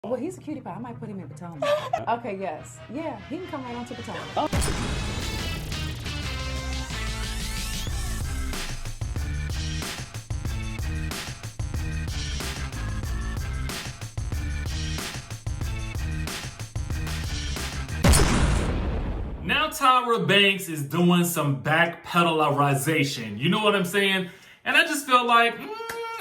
Well, he's a cutie pie. I might put him in Potomac. Okay, yes. Yeah, he can come right on to Potomac. Oh. Now Tyra Banks is doing some backpedalization. You know what I'm saying? And I just feel like,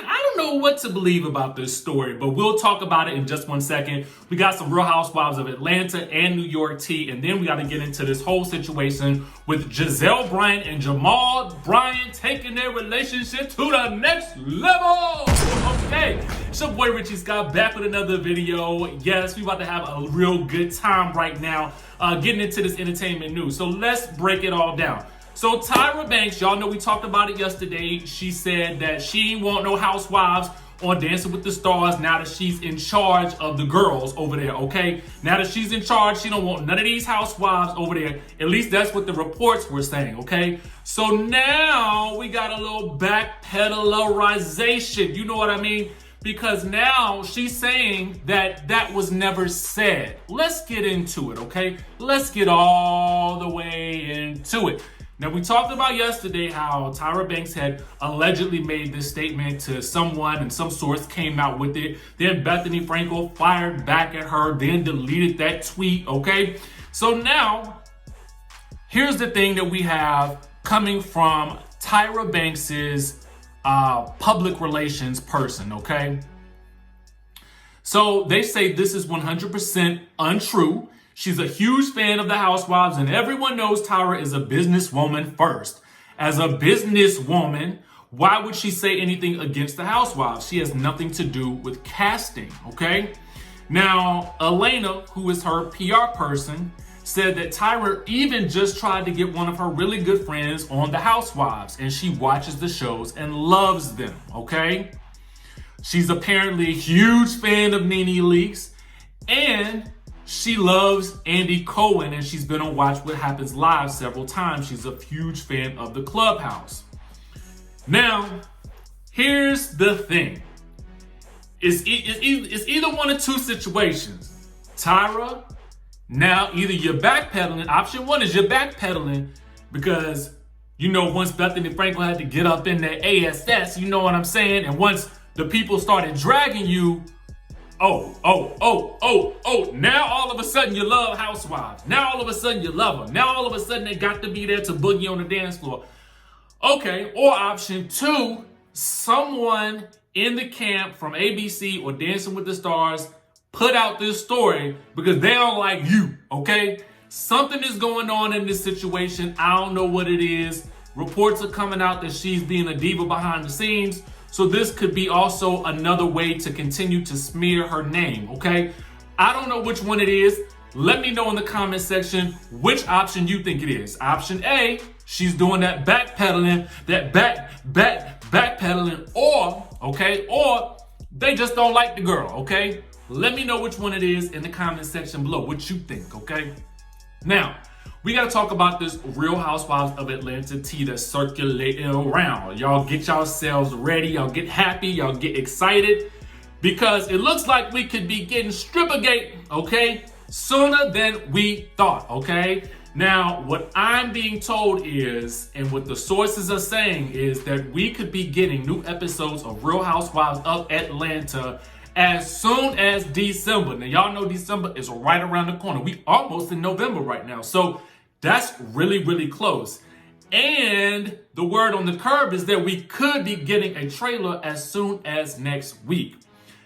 I don't know what to believe about this story, but we'll talk about it in just 1 second. We got some Real Housewives of Atlanta and New York tea, and then we got to get into this whole situation with GIZELLE Bryant and Jamal Bryant taking their relationship to the next level. Okay, it's your boy RHOA back with another video. Yes, we about to have a real good time right now getting into this entertainment news. So let's break it all down. So Tyra Banks, y'all know we talked about it yesterday. She said that she ain't want no housewives on Dancing with the Stars now that she's in charge of the girls over there, okay? Now that she's in charge, she don't want none of these housewives over there. At least that's what the reports were saying, okay? So now we got a little backpedalization, you know what I mean? Because now she's saying that that was never said. Let's get into it, okay? Let's get all the way into it. Now, we talked about yesterday how Tyra Banks had allegedly made this statement to someone and some source came out with it. Then Bethany Frankel fired back at her, then deleted that tweet, okay? So now, here's the thing that we have coming from Tyra Banks's public relations person, okay? So they say this is 100% untrue. She's a huge fan of the Housewives, and everyone knows Tyra is a businesswoman first. As a businesswoman, why would she say anything against the Housewives? She has nothing to do with casting, okay? Now, Elena, who is her PR person, said that Tyra even just tried to get one of her really good friends on the Housewives, and she watches the shows and loves them, okay? She's apparently a huge fan of Nene Leakes, and she loves Andy Cohen, and she's been on Watch What Happens Live several times. She's a huge fan of the Clubhouse. Now, here's the thing. It's either one of two situations. Tyra, now either you're backpedaling. Option one is you're backpedaling because, you know, once Bethany Frankel had to get up in that ASS, you know what I'm saying? And once the people started dragging you, now all of a sudden you love Housewives. Now all of a sudden you love them. Now all of a sudden they got to be there to boogie on the dance floor. Okay, or option two, someone in the camp from ABC or Dancing with the Stars put out this story because they don't like you, okay? Something is going on in this situation. I don't know what it is. Reports are coming out that she's being a diva behind the scenes. So this could be also another way to continue to smear her name, okay? I don't know which one it is. Let me know in the comment section which option you think it is. Option A, she's doing that backpedaling, backpedaling, or they just don't like the girl, okay? Let me know which one it is in the comment section below, what you think, okay? Now, we got to talk about this Real Housewives of Atlanta tea that's circulating around. Y'all get yourselves ready. Y'all get happy. Y'all get excited because it looks like we could be getting Strippergate, okay, sooner than we thought, okay? Now, what I'm being told is, and what the sources are saying is that we could be getting new episodes of Real Housewives of Atlanta as soon as December. Now, y'all know December is right around the corner. We almost in November right now. So that's really, really close. And the word on the curb is that we could be getting a trailer as soon as next week.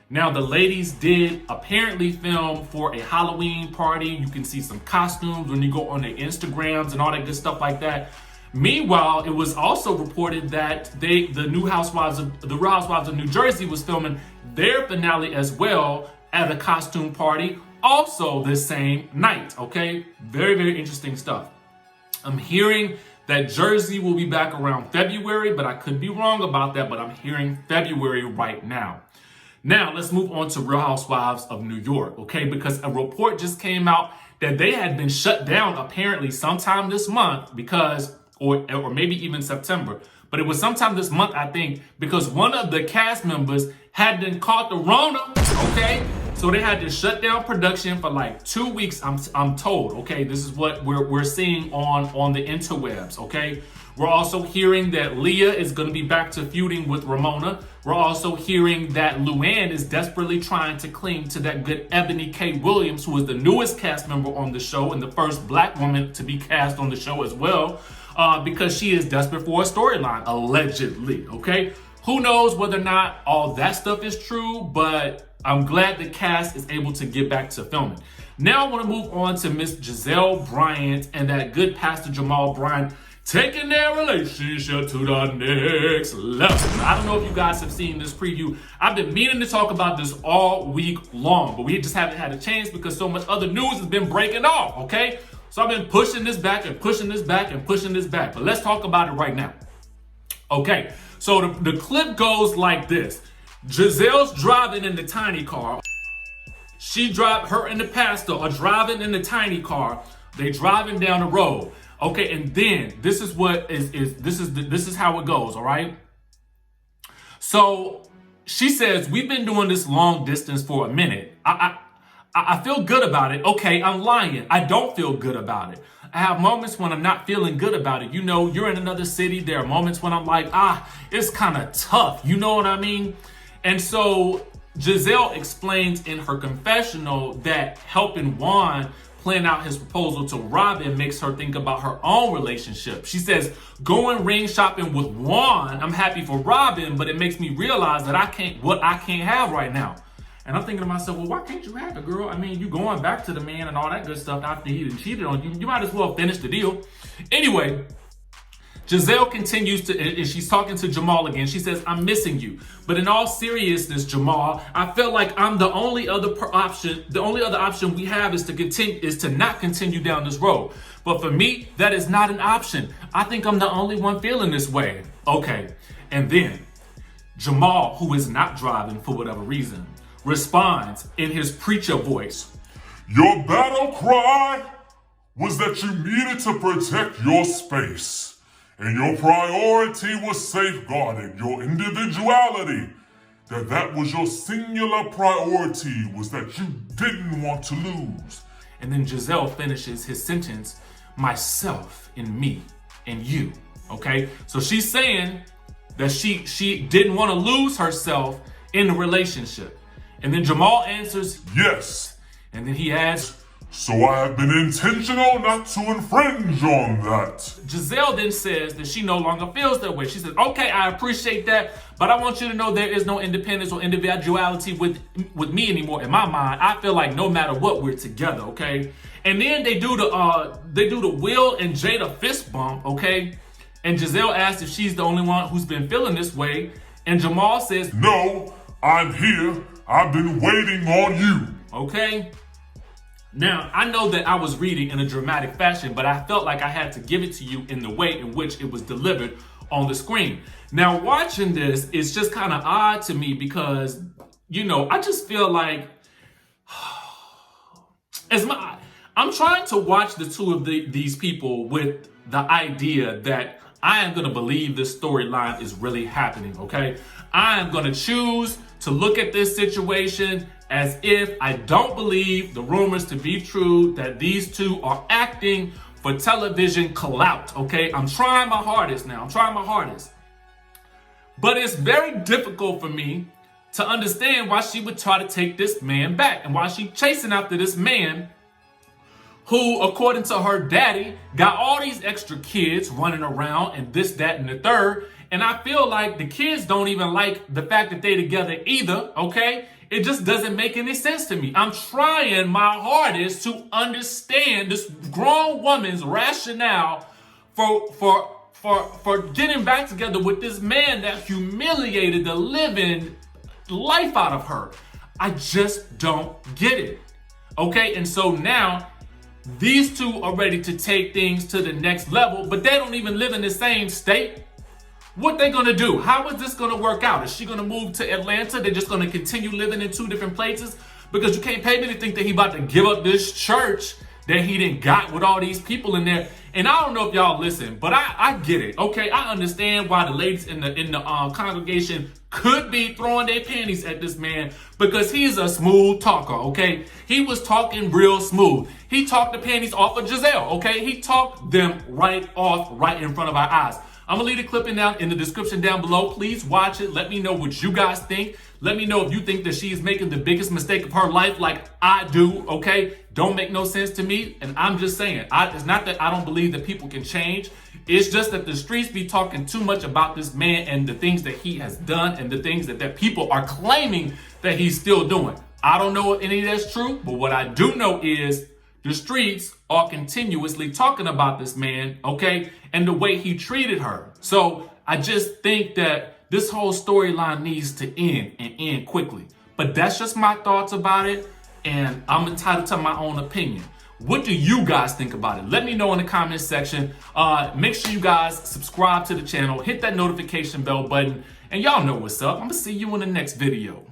Now, the ladies did apparently film for a Halloween party. You can see some costumes when you go on their Instagrams and all that good stuff like that. Meanwhile, it was also reported that the Real Housewives of New Jersey was filming their finale as well at a costume party, also this same night, okay? Very, very interesting stuff. I'm hearing that Jersey will be back around February, but I could be wrong about that, but I'm hearing February right now. Now, let's move on to Real Housewives of New York, okay? Because a report just came out that they had been shut down apparently sometime this month because, or maybe even September, but it was sometime this month, I think, because one of the cast members had been caught the Rona, okay? So they had to shut down production for like 2 weeks, I'm told. Okay, this is what we're seeing on the interwebs. Okay, we're also hearing that Leah is going to be back to feuding with Ramona. We're also hearing that Luann is desperately trying to cling to that good Ebony K. Williams, who is the newest cast member on the show and the first black woman to be cast on the show as well, because she is desperate for a storyline, allegedly. Okay, who knows whether or not all that stuff is true, but I'm glad the cast is able to get back to filming. Now I want to move on to Miss GIZELLE Bryant and that good Pastor Jamal Bryant taking their relationship to the next level. I don't know if you guys have seen this preview. I've been meaning to talk about this all week long, but we just haven't had a chance because so much other news has been breaking off, okay? So I've been pushing this back and pushing this back and pushing this back, but let's talk about it right now. Okay, so the clip goes like this. Gizelle's driving in the tiny car. Her and the pastor are driving in the tiny car. They driving down the road. Okay, and then this is how it goes, all right? So she says, we've been doing this long distance for a minute. I feel good about it. Okay, I'm lying. I don't feel good about it. I have moments when I'm not feeling good about it. You know, you're in another city. There are moments when I'm like, it's kind of tough. You know what I mean? And so GIZELLE explains in her confessional that helping Juan plan out his proposal to Robin makes her think about her own relationship. She says, going ring shopping with Juan, I'm happy for Robin, but it makes me realize that I can't have right now. And I'm thinking to myself, well, why can't you have it, girl? I mean, you going back to the man and all that good stuff after he done cheated on you. You might as well finish the deal. Anyway, GIZELLE continues to, and she's talking to Jamal again. She says, I'm missing you. But in all seriousness, Jamal, I feel like I'm the only other option. The only other option we have is to not continue down this road. But for me, that is not an option. I think I'm the only one feeling this way. Okay. And then Jamal, who is not driving for whatever reason, responds in his preacher voice. Your battle cry was that you needed to protect your space. And your priority was safeguarding your individuality. That was your singular priority, was that you didn't want to lose. And then GIZELLE finishes his sentence, myself and me and you, okay? So she's saying that she didn't want to lose herself in the relationship. And then Jamal answers, yes. And then he adds, so I have been intentional not to infringe on that. GIZELLE then says that she no longer feels that way. She says, okay, I appreciate that, but I want you to know there is no independence or individuality with me anymore in my mind. I feel like no matter what, we're together, okay? And then they do the Will and Jada fist bump, okay? And GIZELLE asks if she's the only one who's been feeling this way. And Jamal says, no, I'm here. I've been waiting on you. Okay? Now, I know that I was reading in a dramatic fashion, but I felt like I had to give it to you in the way in which it was delivered on the screen. Now, watching this is just kind of odd to me because, you know, I just feel like I'm trying to watch the two of these people with the idea that I am going to believe this storyline is really happening, okay? I am going to choose to look at this situation as if I don't believe the rumors to be true, that these two are acting for television clout, okay? I'm trying my hardest now. I'm trying my hardest. But it's very difficult for me to understand why she would try to take this man back and why she's chasing after this man who, according to her daddy, got all these extra kids running around and this, that, and the third. And I feel like the kids don't even like the fact that they're together either, okay? It just doesn't make any sense to me. I'm trying my hardest to understand this grown woman's rationale for getting back together with this man that humiliated the living life out of her. I just don't get it. Okay, and so now these two are ready to take things to the next level, but they don't even live in the same state. What they gonna do? How is this gonna work out? Is she gonna move to Atlanta? They're just gonna continue living in two different places? Because you can't pay me to think that he about to give up this church that he didn't got with all these people in there. And I don't know if y'all listen, but I get it, okay? I understand why the ladies in the congregation could be throwing their panties at this man because he's a smooth talker, okay? He was talking real smooth. He talked the panties off of Giselle, okay? He talked them right off, right in front of our eyes. I'm gonna leave the clip in the description down below. Please watch it. Let me know what you guys think. Let me know if you think that she is making the biggest mistake of her life like I do, okay? Don't make no sense to me. And I'm just saying, it's not that I don't believe that people can change. It's just that the streets be talking too much about this man and the things that he has done and the things that people are claiming that he's still doing. I don't know if any of that's true, but what I do know is the streets are continuously talking about this man, okay? And the way he treated her. So I just think that this whole storyline needs to end and end quickly. But that's just my thoughts about it. And I'm entitled to my own opinion. What do you guys think about it? Let me know in the comments section. Make sure you guys subscribe to the channel, hit that notification bell button, and y'all know what's up. I'm gonna see you in the next video.